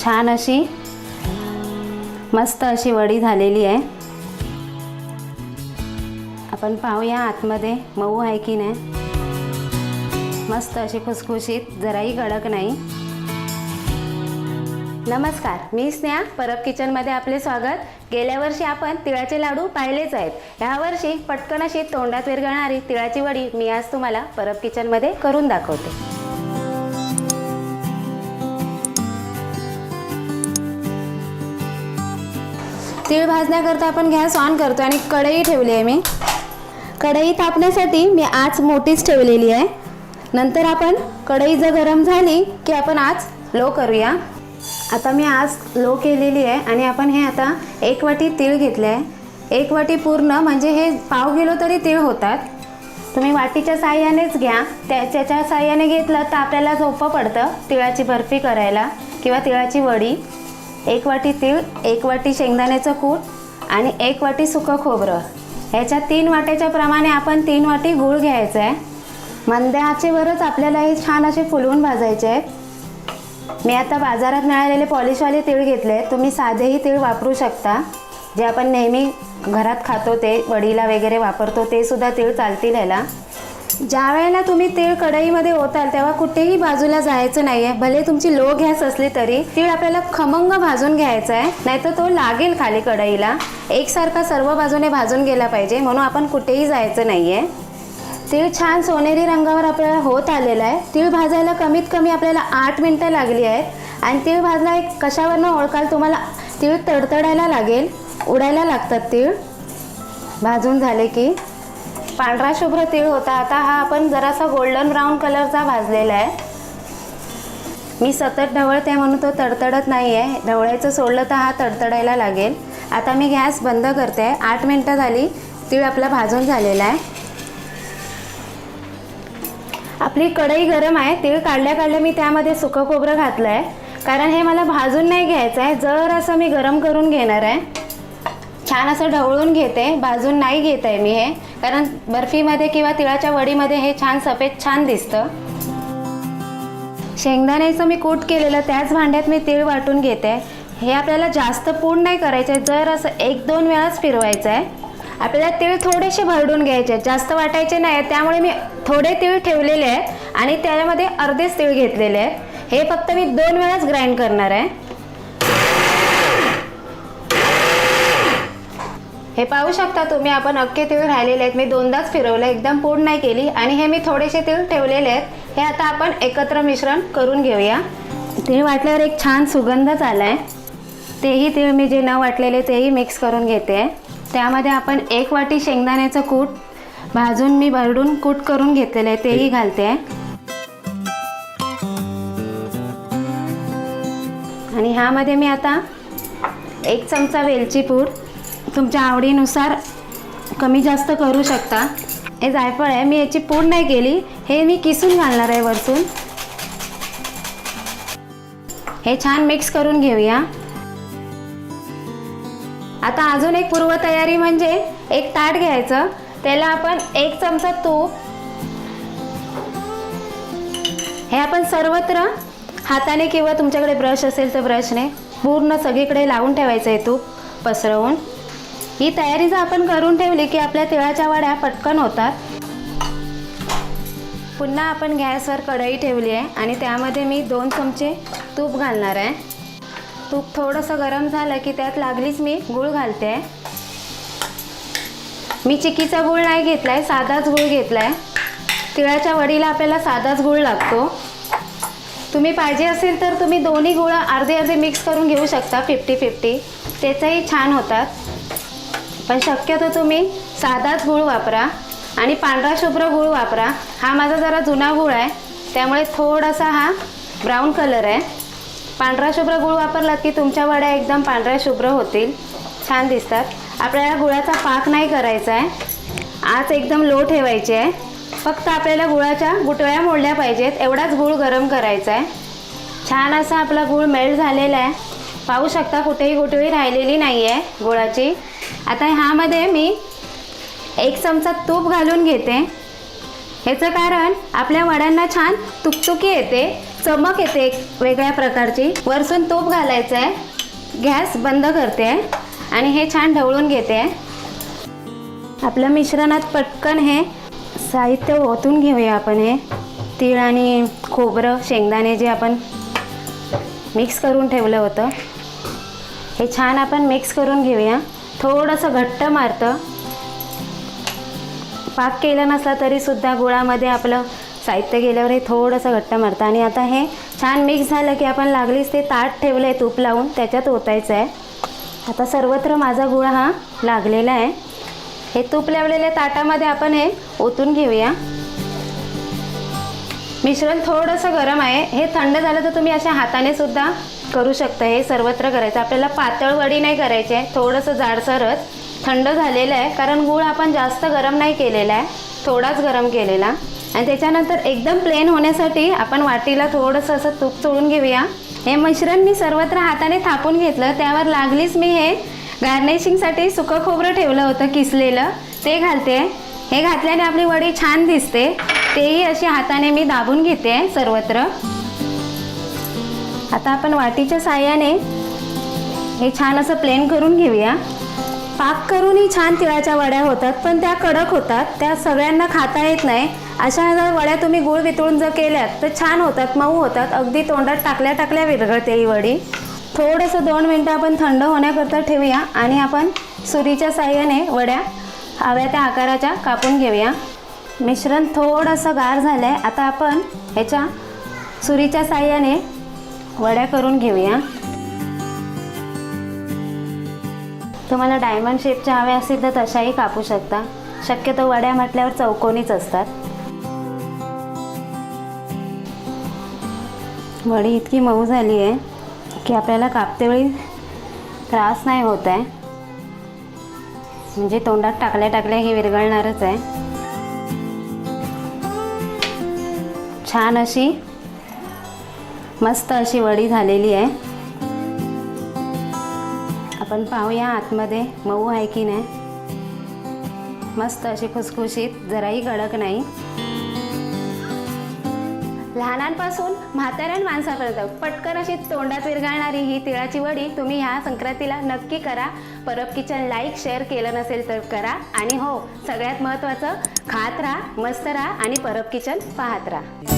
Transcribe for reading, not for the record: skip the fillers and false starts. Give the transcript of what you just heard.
छान अशी मस्त अशी वडी झालेली आहे। आपण पाहूया आतमध्ये मऊ आहे की नाही। मस्त अशी खुसखुशीत, जराही कडक नाही। नमस्कार, मी स्नेहा, परब किचनमध्ये आपले स्वागत। गेल्या वर्षी आपण तिळाचे लाडू पाहिलेच आहेत। ह्या वर्षी पटकन अशी तोंडात विरघळणारी तिळाची वडी मी आज तुम्हाला परब किचनमध्ये करून दाखवते। तीळ भाजण्याकरता आपण गॅस ऑन करतो आणि कढई ठेवली आहे मी। कढई तापण्यासाठी मी आच मोठीच ठेवलेली आहे। नंतर आपण कढई जर गरम झाली की आपण आच लो करूया। आता मी आच लो केलेली आहे आणि आपण हे आता 1 वाटी तीळ घेतले आहे। 1 वाटी पूर्ण म्हणजे हे पाव किलो तरी तीळ होतात। तुम्ही वाटीच्या साहाय्यानेच घ्या, त्याच्या साहाय्याने घेतलं तर आपल्याला सोपं पडतं तिळाची बर्फी करायला किंवा तिळाची वडी। 1 वाटी तीळ, 1 वाटी शेंगदाण्याचं कूट आणि 1 वाटी सुकं खोबरं। ह्याच्या 3 वाट्याच्या प्रमाणे आपण 3 वाटी गूळ घ्यायचा आहे। मंद आचेवरच आपल्याला हे छान असे फुलवून भाजायचे आहेत। मी आता बाजारात मिळालेले पॉलिशवाले तीळ घेतले। तुम्ही साधेही तीळ वापरू शकता, जे आपण नेहमी घरात खातो ते वडीला वगैरे वापरतो ते सुद्धा तीळ चालतील ह्याला। ज्या वेळेला तुम्ही तीळ कढईमध्ये ओताल तेव्हा कुठेही बाजूला जायचं नाही आहे। भले तुमची लो गॅस असली तरी तीळ आपल्याला खमंग भाजून घ्यायचा आहे, नाहीतर तो लागेल खाली कढईला। एकसारखा सर्व बाजूने भाजून गेला पाहिजे, म्हणून आपण कुठेही जायचं नाही आहे। तीळ छान सोनेरी रंगावर आपल्याला होत आलेला आहे। तीळ भाजायला कमीत कमी आपल्याला 8 मिनिटं लागली आहेत। आणि तीळ भाजला एक कशावरनं ओळखाल, तुम्हाला तीळ तडतडायला लागेल, उडायला लागतात तीळ भाजून झाले की। पांढरा शुभ्र तीळ होता। आता हा आपण जरासा गोल्डन ब्राऊन कलरचा भाजलेला आहे। मी सतत ढवळते म्हणून तो तडतडत नाही आहे। ढवळायचं सोडलं तर हा तडतडायला लागेल। आता मी गॅस बंद करते। 8 मिनिटं झाली, तीळ आपला भाजून झालेला आहे। आपली कढई गरम आहे। तीळ काढल्या काढल्या मी त्यामध्ये सुकं खोबरं घातलं आहे, कारण हे मला भाजून नाही घ्यायचं आहे, जर असं मी गरम करून घेणार आहे। छान असं ढवळून घेते, भाजून नाही घेत आहे मी हे, कारण बर्फीमध्ये किंवा तिळाच्या वडीमध्ये हे छान सफेद छान दिसतं। शेंगदाण्याचं मी कूट केलेलं त्याच भांड्यात मी तीळ वाटून घेते। हे आपल्याला जास्त पूड नाही करायचं आहे, जर असं 1-2 वेळाच फिरवायचं आहे। आपल्याला तीळ थोडेसे भरडून घ्यायचे, जास्त वाटायचे नाही, त्यामुळे मी थोडे तीळ ठेवलेले आहेत आणि त्यामध्ये अर्धेच तीळ घेतलेले आहेत। हे फक्त मी 2 वेळाच ग्राइंड करणार आहे। हे पाहू शकता तुम्ही, आपण अख्खे तीळ राहिलेले आहेत। मी 2दाच फिरवलं, एकदम पूड नाही केली। आणि हे मी थोडेसे तीळ ठेवलेले आहेत। हे आता आपण एकत्र मिश्रण करून घेऊया। तीळ वाटल्यावर एक छान सुगंधच आलाय। तेही तीळ मी जे न वाटलेले तेही मिक्स करून घेते। त्यामध्ये आपण 1 वाटी शेंगदाण्याचं कूट भाजून मी भरडून कूट करून घेतलेलं आहे तेही घालते। आणि ह्यामध्ये मी आता 1 चमचा वेलची पूड, तुमच्या आवडीनुसार कमी जास्त करू शकता। हे जायफळ आहे, मी याची पूड नाही केली, हे मी किसून घालणार आहे वरतून। हे छान मिक्स करून घेऊया। आता अजून एक पूर्वतयारी म्हणजे एक ताट घ्यायचं, त्याला आपण 1 चमचा तूप, हे आपण सर्वत्र हाताने किंवा तुमच्याकडे ब्रश असेल तर ब्रशने पूर्ण सगळीकडे लावून ठेवायचं आहे तूप पसरवून। ही तयारी जर आपण करून ठेवली की आपल्या तिळाच्या वड्या पटकन होतात। पुन्हा आपण गॅसवर कढई ठेवली आहे आणि त्यामध्ये मी 2 चमचे तूप घालणार आहे। तूप थोडंसं गरम झालं की त्यात लागलीच मी गूळ घालते। मी चिक्कीचा गूळ नाही घेतलाय, साधाच गूळ घेतलाय। तिळाच्या वडीला आपल्याला साधाच गूळ लागतो। तुम्ही पाहिजे असेल तर तुम्ही दोन्ही गूळ अर्धे अर्धे मिक्स करून घेऊ शकता, 50-50, त्याचंही छान होतात। पण शक्यतो तुम्ही साधाच गूळ वापरा आणि पांढरा शुभ्र गूळ वापरा। हा माझा जरा जुना गूळ आहे, त्यामुळे थोडासा हा ब्राऊन कलर आहे। पांढरा शुभ्र गूळ वापरलात की तुमच्या वड्या एकदम पांढऱ्या शुभ्र होतील, छान दिसतात। आपल्याला गुळाचा पाक नाही करायचा आहे, आच एकदम लो ठेवायची आहे। फक्त आपल्याला गुळाच्या गुटळ्या मोडल्या पाहिजेत, एवढाच गूळ गरम करायचा आहे। छान असा आपला गूळ मेल्ट झालेला आहे, पाहू शकता कुठेही गुटळी राहिलेली नाही आहे गुळाची। आता ह्यामध्ये मी 1 चमचा तूप घालून घेते। ह्याचं कारण आपल्या वड्यांना छान तुकतुकी येते, चमक येते एक वेगळ्या प्रकारची. वरसून तूप घालायचं आहे. गॅस बंद करते आहे आणि हे छान ढवळून घेते आहे. आपल्या मिश्रणात पटकन हे साहित्य ओतून घेऊया आपण. हे तीळ आणि खोबरं शेंगदाणे जे आपण मिक्स करून ठेवलं होतं हे छान आपण मिक्स करून घेऊया. थोडंसं घट्ट मारतं. पाक केलं नसला तरीसुद्धा गुळामध्ये आपलं साहित्य गेल्यावर हे थोडंसं घट्ट मारतं. आणि आता हे छान मिक्स झालं की आपण लागलीच ते ताट ठेवलं आहे तूप लावून त्याच्यात ओतायचं आहे. आता सर्वत्र माझा गुळ हा लागलेला आहे. हे तूप लावलेल्या ताटामध्ये आपण हे ओतून घेऊया. मिश्रण थोडंसं गरम आहे. हे थंड झालं तर तुम्ही अशा हाताने सुद्धा करू शकता. हे सर्वत्र करायचं. आपल्याला पातळ वडी नाही करायची आहे, थोडंसं जाडसरच. थंड झालेलं आहे कारण गूळ आपण जास्त गरम नाही केलेला आहे, थोडाच गरम केलेला. आणि त्याच्यानंतर एकदम प्लेन होण्यासाठी आपण वाटीला थोडंसं असं तूप चोळून घेऊया. हे मिश्रण मी सर्वत्र हाताने थापून घेतलं. त्यावर लागलीच मी हे गार्निशिंगसाठी सुकं खोबरं ठेवलं होतं किसलेलं, ते घालते. हे घातल्याने आपली वडी छान दिसते. तेही अशी हाताने मी दाबून घेते सर्वत्र. आता आपण वाटीच्या साहाय्याने हे छान असं प्लेन करून घेऊया. पाक करूनही छान तिळाच्या वड्या होतात, पण त्या कडक होतात, त्या सगळ्यांना खाता येत नाही. अशा जर वड्या तुम्ही गूळ वितळून जर केल्यात तर छान होतात, मऊ होतात. अगदी तोंडात टाकल्या टाकल्या विरघळते ही वडी. थोडंसं 2 मिनटं आपण थंड होण्याकरता ठेवूया आणि आपण सुरीच्या साहाय्याने वड्या हव्या त्या आकाराच्या कापून घेऊया. मिश्रण थोडंसं गार झालं आहे. आता आपण ह्याच्या सुरीच्या साहाय्याने वड्या करून घेऊया. तुम्हाला डायमंड शेपच्या हव्या असतील तर तशाही कापू शकता. शक्यतो वड्या म्हटल्यावर चौकोनीच असतात. वडी इतकी मऊ झाली आहे की आपल्याला कापतेवेळी त्रास नाही होत आहे. म्हणजे तोंडात टाकल्या टाकल्या हे विरघळणारच आहे. छान अशी मस्त अशी वडी झालेली आहे. आपण पाहूया आतमध्ये मऊ आहे की नाही. मस्त अशी खुसखुशीत, जराही कडक नाही. लहानांपासून म्हाताऱ्या माणसापर्यंत पटकन अशी तोंडात विरघळणारी ही तिळाची वडी तुम्ही ह्या संक्रांतीला नक्की करा. परब किचन लाईक शेअर केलं नसेल तर करा. आणि हो, सगळ्यात महत्त्वाचं, खात राहा, मस्त राहा आणि परब किचन पाहत राहा.